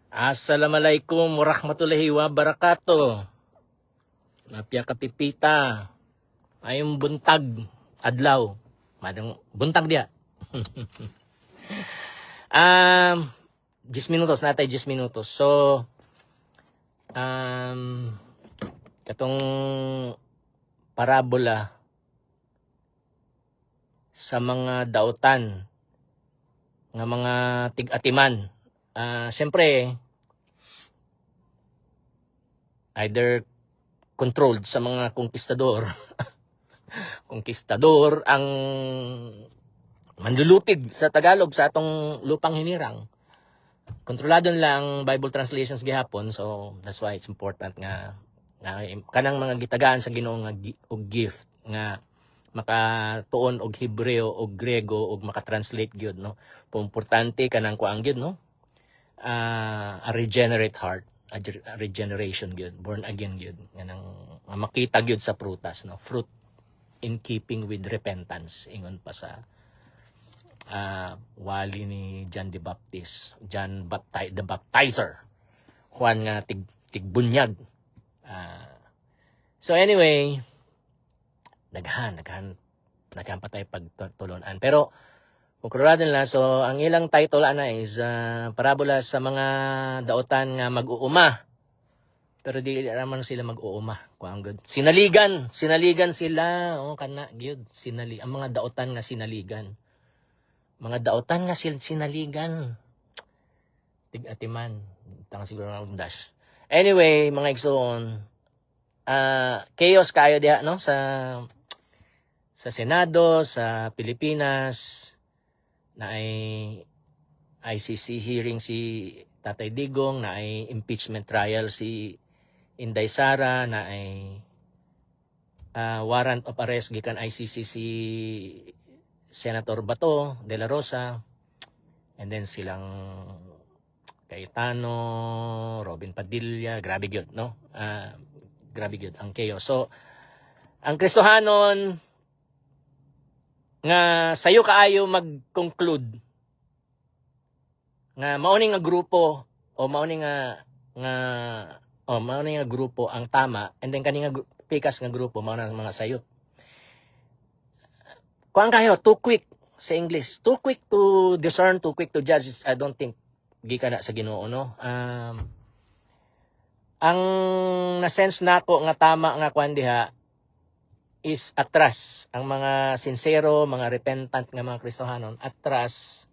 Assalamualaikum warahmatullahi wabarakatuh. Napya kapipita. Ayong buntag adlaw. Madang buntag dia. 10 minutos natay 10 minutos. So katong parabola sa mga dautan nga mga tig-atiman. Siyempre, either controlled sa mga konkistador. Konkistador ang manlulupig sa Tagalog sa atong lupang hinirang. Kontrolado nila ang Bible translations gihapon, so that's why it's important nga kanang mga gitagaan sa Ginoo nga og gift nga makatuon og Hebreo og Grego og makatranslate gyud, no. Importante kanang kuang gyud, no. A regenerate heart, a regeneration gyud, born again gyud, nganang makita gyud sa prutas, no. Fruit in keeping with repentance, ingon pa sa wali ni John the Baptist, the Baptizer, Juan nga tigbunyag. So anyway, daghan pa tayo pagtulunan. Pero kung kurado nila, so ang ilang title is parabola sa mga dautan nga mag-uuma. Pero di naman sila mag-uuma. Kuang good. Sinaligan sila. Kana gyud. Ang mga dautan nga sinaligan. Mga dautan nga sinaligan. Tig-atiman. Tanga siguro ng dash. Anyway, mga igsoon, chaos kayo diha, no, sa Senado, sa Pilipinas, na ay ICC hearing si Tatay Digong, na ay impeachment trial si Inday Sara, na ay warrant of arrest gikan ICC si Senator Bato de la Rosa, and then silang Cayetano, Robin Padilla, grabe gyud, no? Grabe gyud ang chaos. So ang Kristohanon nga sayo kaayo mag-conclude nga mauni nga grupo o mauni nga grupo ang tama, and then kani nga pikas nga grupo mao na mga sayop. Kuan kayo too quick sa English, too quick to discern, too quick to judge. I don't think gikan na sa Ginoo, no. Ang na-sense nako nga tama nga kuan diha is atras ang mga sincero, mga repentant nga mga Kristohanon, atras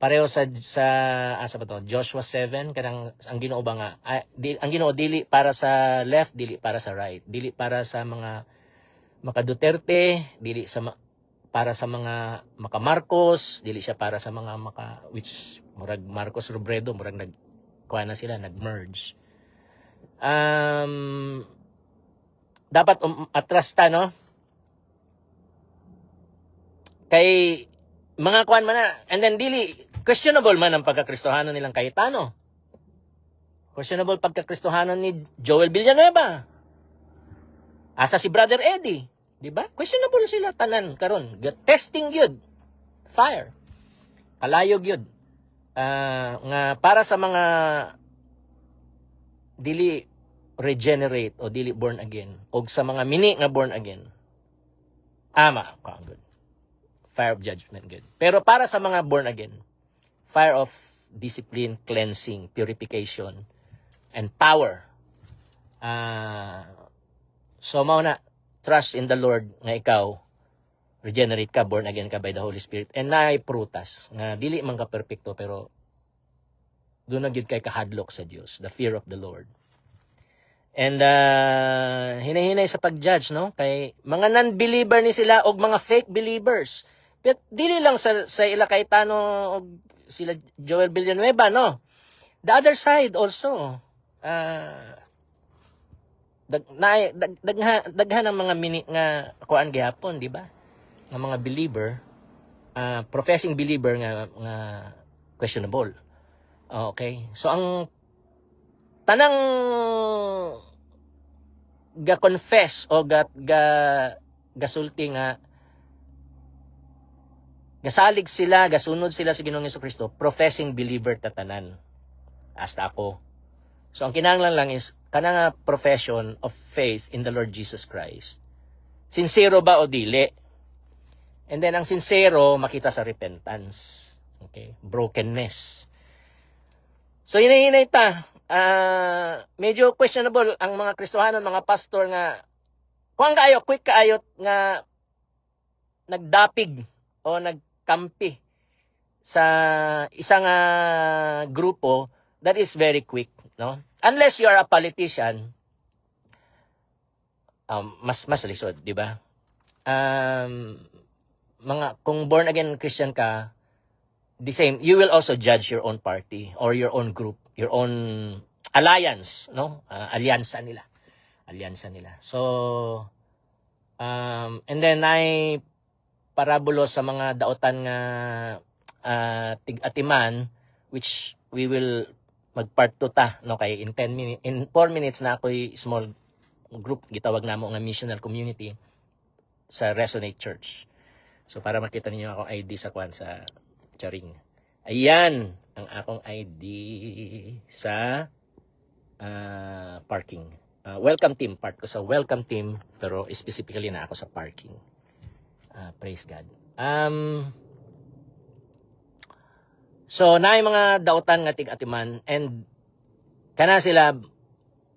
pareho sa asa ba to, Joshua 7, kanang ang Ginoo ba nga ang Ginoo dili para sa left, dili para sa right, dili para sa mga maka Duterte, dili para sa mga maka Marcos, dili siya para sa mga which murag Marcos Robredo, murag kuha na sila, nag-merge. Dapat atras ta, no? Kay mga kuan man na, and then dili questionable man ang pagkakristohanon nilang Cayetano. Questionable pagkakristohanon ni Joel Villanueva. Asa si Brother Eddie, di ba? Questionable sila tanan karon. Testing gyud. Fire. Kalayog gyud. Nga para sa mga dili regenerate o dili born again, o sa mga mini nga born again, good. Fire of judgment, good. Pero para sa mga born again, fire of discipline, cleansing, purification, and power. So mao na, trust in the Lord nga ikaw regenerate ka, born again ka by the Holy Spirit, and naay prutas nga dili man ka perpekto, pero doon na gyud kay kahadlok sa Dios, the fear of the Lord. And hinahinay sa pag-judge, no? Kay mga non-believer ni sila og mga fake believers. But dili lang sa ila Cayetano og sila Joel Villanueva, no? The other side also. Daghan ang mga mini nga kuan gihapon, di ba? Nga mga believer, professing believer nga questionable. Okay? So ang tanang ga-confess o gasulti nga gasalig sila, gasunod sila sa Ginoong Hesukristo, professing believer tatanan. hasta ako. So ang kinahanglan lang is kanang profession of faith in the Lord Jesus Christ. Sincero ba o dili? And then ang sincero makita sa repentance. Okay? Brokenness. So hinahinay ta. Medyo questionable ang mga Kristohanon, mga pastor nga kuang kaayo, quick kaayot nga nagdapig o nagkampi sa isang grupo that is very quick, no? Unless you are a politician, mas lisod, di ba? Mga kung born again Christian ka, the same, you will also judge your own party or your own group, your own alliance, no? Alyansa nila. So and then ay parabulo sa mga daotan nga tig-atiman, which we will mag-part 2 ta, no, kay in 4 minutes na ako'y small group gitawag namo nga missional community sa Resonate Church. So para makita ninyo akong ID sa kwan sa Charing. Ayan ang akong ID sa parking. Welcome team, part ko sa welcome team, pero specifically na ako sa parking. Praise God. So naay mga dautan nga tig-atiman, and kana sila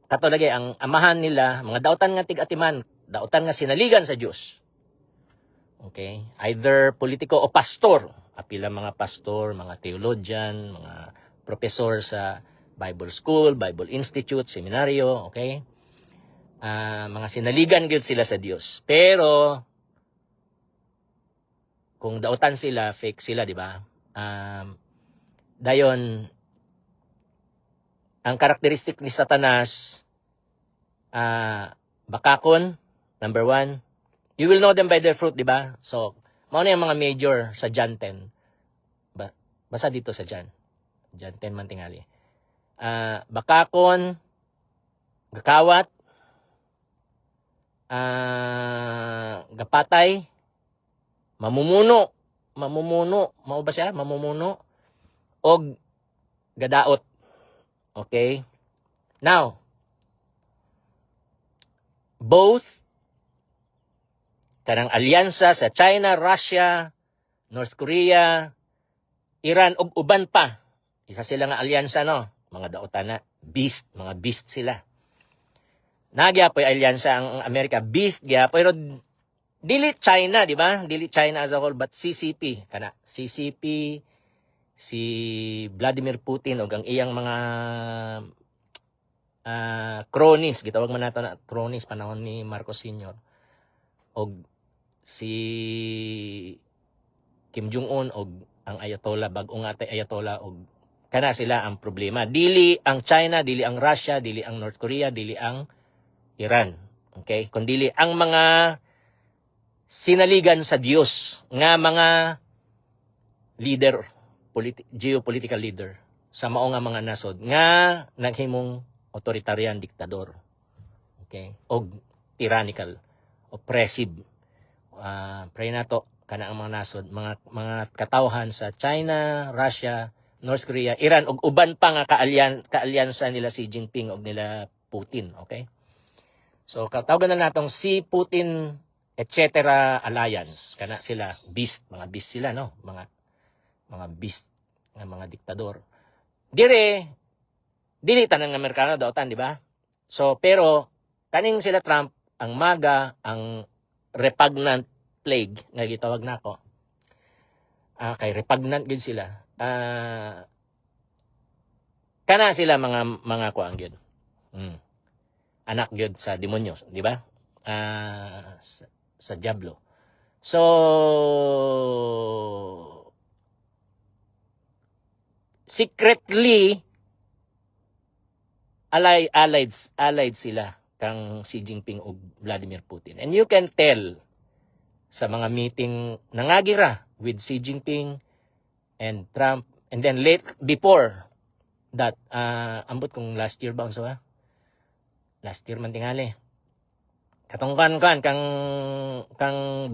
katulad ang amahan nila, mga dautan nga tig-atiman, dautan nga sinaligan sa Dios. Okay? Either politiko o pastor. Apila mga pastor, mga theologian, mga professor sa Bible School, Bible Institute, seminaryo, okay? Mga sinaligan gyud sila sa Dios. Pero kung dautan sila, fake sila, di ba? Dayon, ang karakteristik ni Satanas, bakakon, number 1. You will know them by their fruit, di ba? So, mao na yung mga major sa John 10. Basta dito sa John 10 man tingali. Bakakon, gakawat, gapatay, mamumuno, mao ba siya? Mamumuno, og gadaot. Okay? Now, both kanang alyansa sa China, Russia, North Korea, Iran, ug uban pa. Isa sila nga alyansa, no? Mga daotan na. Beast. Mga beast sila. Nagyapoy alyansa ang Amerika. Beast gyapon. Pero dili China, di ba? Dili China as a whole, but CCP. Kana. CCP, si Vladimir Putin, o ang iyang mga cronies. Gitawag man nato na cronies panahon ni Marcos Sr. O si Kim Jong-un o ang Ayatollah, bag-ong atay Ayatollah, o kana sila ang problema. Dili ang China, dili ang Russia, dili ang North Korea, dili ang Iran. Okay? Kundili ang mga sinaligan sa Dios nga mga leader, geopolitical leader sa mao nga mga nasod nga naghimong authoritarian diktador. Okay? O tyrannical, oppressive. Pray nato kana ang mga nasod, mga katawhan sa China, Russia, North Korea, Iran, ug uban pa nga kaalyansa nila Xi Jinping ug nila Putin, okay? So katawagan na natong si Putin etc. alliance, kana sila beast, mga beast sila, no? Mga beast, mga diktador. Dili tanang Amerikano daotan, di ba? So pero kaning sila Trump, ang MAGA, ang repugnant plague nga gitawag nako. Kay repugnant gid sila. Kana sila mga kuang gyud. Anak gyud sa demonyo, di ba? Sa diablo. So secretly allied sila kang Xi Jinping ug Vladimir Putin. And you can tell sa mga meeting nangagira with Xi Jinping and Trump, and then before that, ambot kung last year ba unsa ba? Last year man tingali. Katungkan kang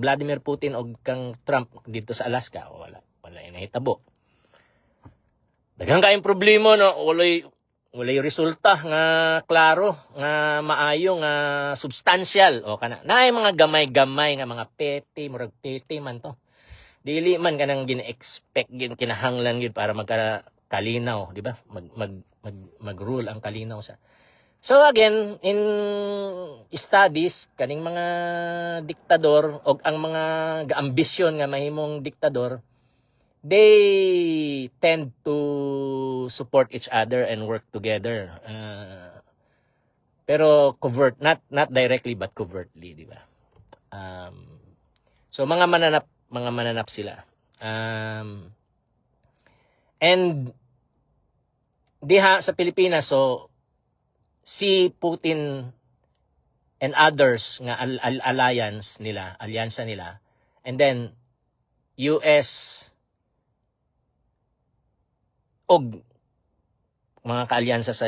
Vladimir Putin o kang Trump dito sa Alaska, wala nahitabo. Daghang kayong problema, no? walay resulta nga klaro, nga maayo, nga substantial. O kana. Naay mga gamay-gamay nga mga petty, murag petty man to. Dili man kanang gina-expect kinahanglan gid para magkalinaw, di ba? Mag-rule ang kalinaw sa. So again, in studies kaning mga diktador o ang mga gaambisyon nga mahimong diktador, they tend to support each other and work together. Pero not directly but covertly, di ba? So mga mananap sila. And diha sa Pilipinas, so si Putin and others nga alyansa nila, and then US og mga kaalyansa sa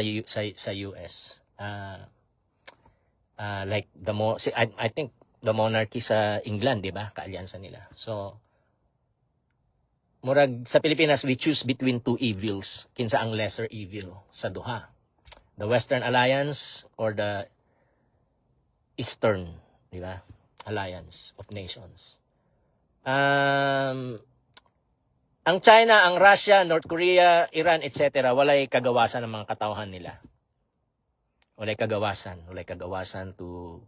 US, like I think the monarchy sa England, di ba, kaalyansa nila. So murag sa Pilipinas, we choose between two evils, kinsa ang lesser evil sa duha, the Western Alliance or the Eastern, di ba, Alliance of Nations. Ang China, ang Russia, North Korea, Iran, etc., walay kagawasan ng mga katawhan nila. Walay kagawasan to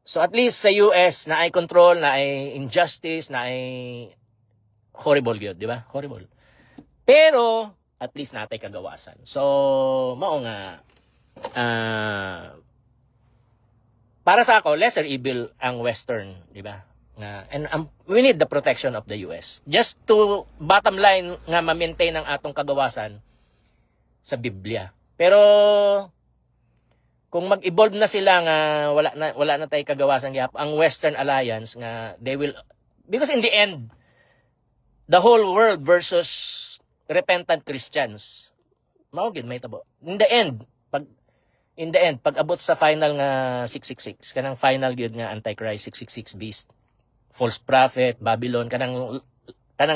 so at least sa US na ay control, na ay injustice, na ay horrible yun, di ba? Horrible. Pero at least natay kagawasan. So mao nga para sa ako, lesser evil ang Western, di ba? And we need the protection of the US. Just to bottom line nga ma-maintain ang atong kagawasan sa Biblia. Pero kung mag-evolve na sila nga wala na tay kagawasan gyap ang Western Alliance nga they will, because in the end the whole world versus repentant Christians. Mao gid may tabo. In the end pag abot sa final nga 666, kanang final gyud nga Antichrist, 666 beast, false prophet, Babylon, kanang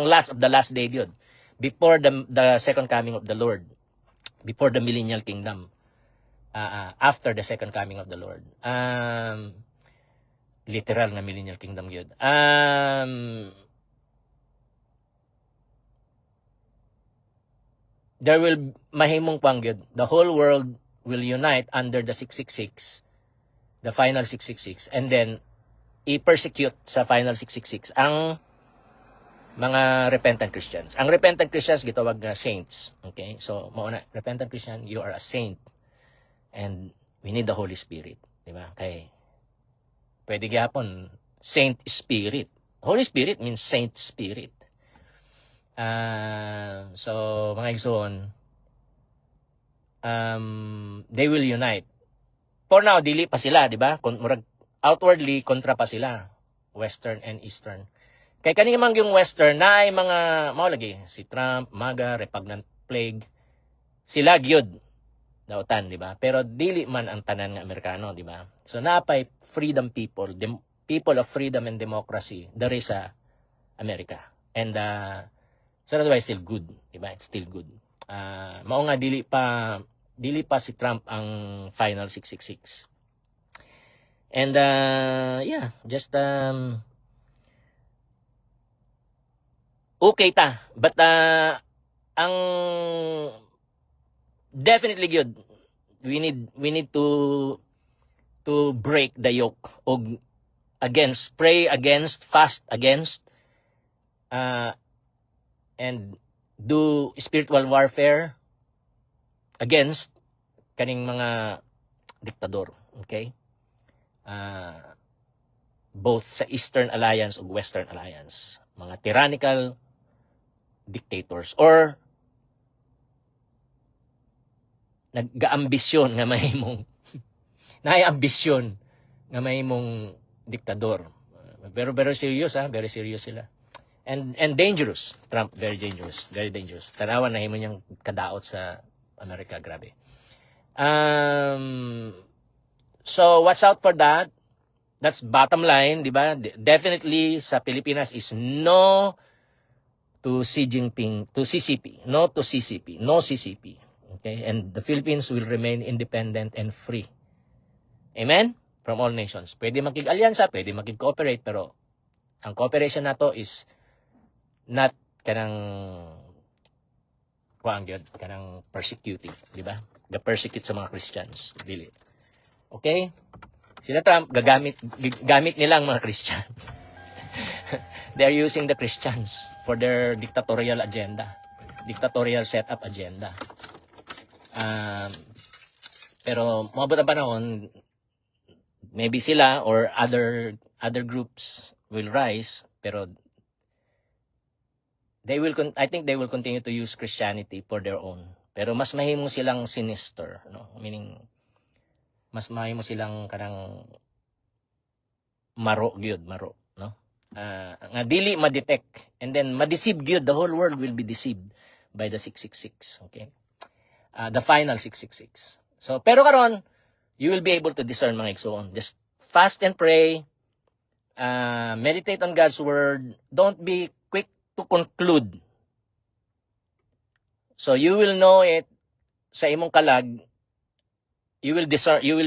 last of the last day yun. Before the second coming of the Lord. Before the millennial kingdom. After the second coming of the Lord. Literal na millennial kingdom yun. There will mahimong pang yun. The whole world will unite under the 666. The final 666. And then i-persecute sa final 666 ang mga repentant Christians. Ang repentant Christians gitawag na saints. Okay? So, mauna, repentant Christian, you are a saint. And we need the Holy Spirit. Diba? Kay, pwede gyapon, Saint Spirit. Holy Spirit means Saint Spirit. So, mga igsoon, they will unite. For now, dili pa sila, diba? Outwardly, kontra pa sila. Western and Eastern. Kaya kanina mang yung Western na ay mga, lagi, si Trump, MAGA, repugnant plague, sila gyud dautan, di ba? Pero dili man ang tanan nga Amerikano, di ba? So napay freedom people, people of freedom and democracy, there is sa America. And so that's why it's still good, di ba? It's still good. Mao nga dili pa si Trump ang final 666. And yeah, just okay ta. But ang definitely good. We need to break the yoke og pray against, fast against, and do spiritual warfare against kaning mga diktador. Okay? Both sa Eastern Alliance ug Western Alliance, mga tyrannical dictators or nag-ambisyon nga mahimong ambisyon nga mahimong diktador. Pero very serious, very serious sila. And dangerous. Trump very dangerous, very dangerous. Tanawan na himo niyang kadaot sa Amerika, grabe. So watch out for that. That's bottom line, di ba? Definitely sa Pilipinas is no to Xi Jinping, to CCP. No to CCP. No CCP. Okay? And the Philippines will remain independent and free. Amen? From all nations. Pwede makig-alyansa, pwede makig-cooperate, pero ang cooperation nato is not kanang kanang persecuting, di ba? Ga-persecute sa mga Christians. Dili. Okay? Sila Trump, gamit nila ang mga Christian. They are using the Christians for their dictatorial agenda. Dictatorial setup agenda. Pero mabot ang panahon, maybe sila or other groups will rise, pero I think they will continue to use Christianity for their own. Pero mas mahimo silang sinister, no? Meaning mas mahimo silang kanang maro, no? Nga dili ma-detect and then ma-deceive gyud, the whole world will be deceived by the 666, okay? The final 666. So pero karon you will be able to discern, mga igsoon. Just fast and pray, meditate on God's word, don't be quick to conclude. So you will know it sa imong kalag, you will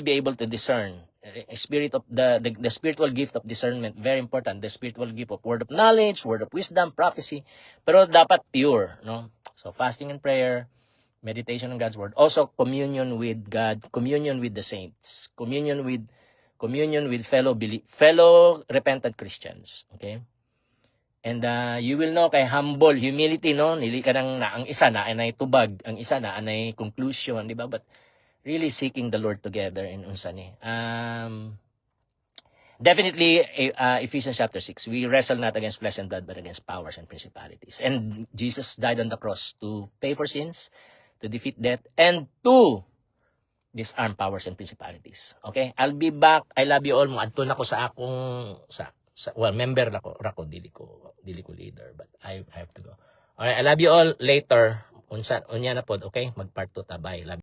be able to discern. A spirit of the spiritual gift of discernment, very important. The spiritual gift of word of knowledge, word of wisdom, prophecy, pero dapat pure, no? So fasting and prayer, meditation on God's word, also communion with God, communion with the saints, communion with fellow repentant Christians, okay? And you will know kay humble humility, no? Nili ka nang ang isa na ay tubag, ang isa na ay conclusion, di ba? But really seeking the Lord together in unsa ni. Definitely, Ephesians chapter 6, we wrestle not against flesh and blood, but against powers and principalities. And Jesus died on the cross to pay for sins, to defeat death, and to disarm powers and principalities. Okay? I'll be back. I love you all. Adto na ko sa akong member rako dili ko leader, but I have to go. Alright, I love you all. Later unya na pod, okay? Mag part 2 ta. Bye. Love you.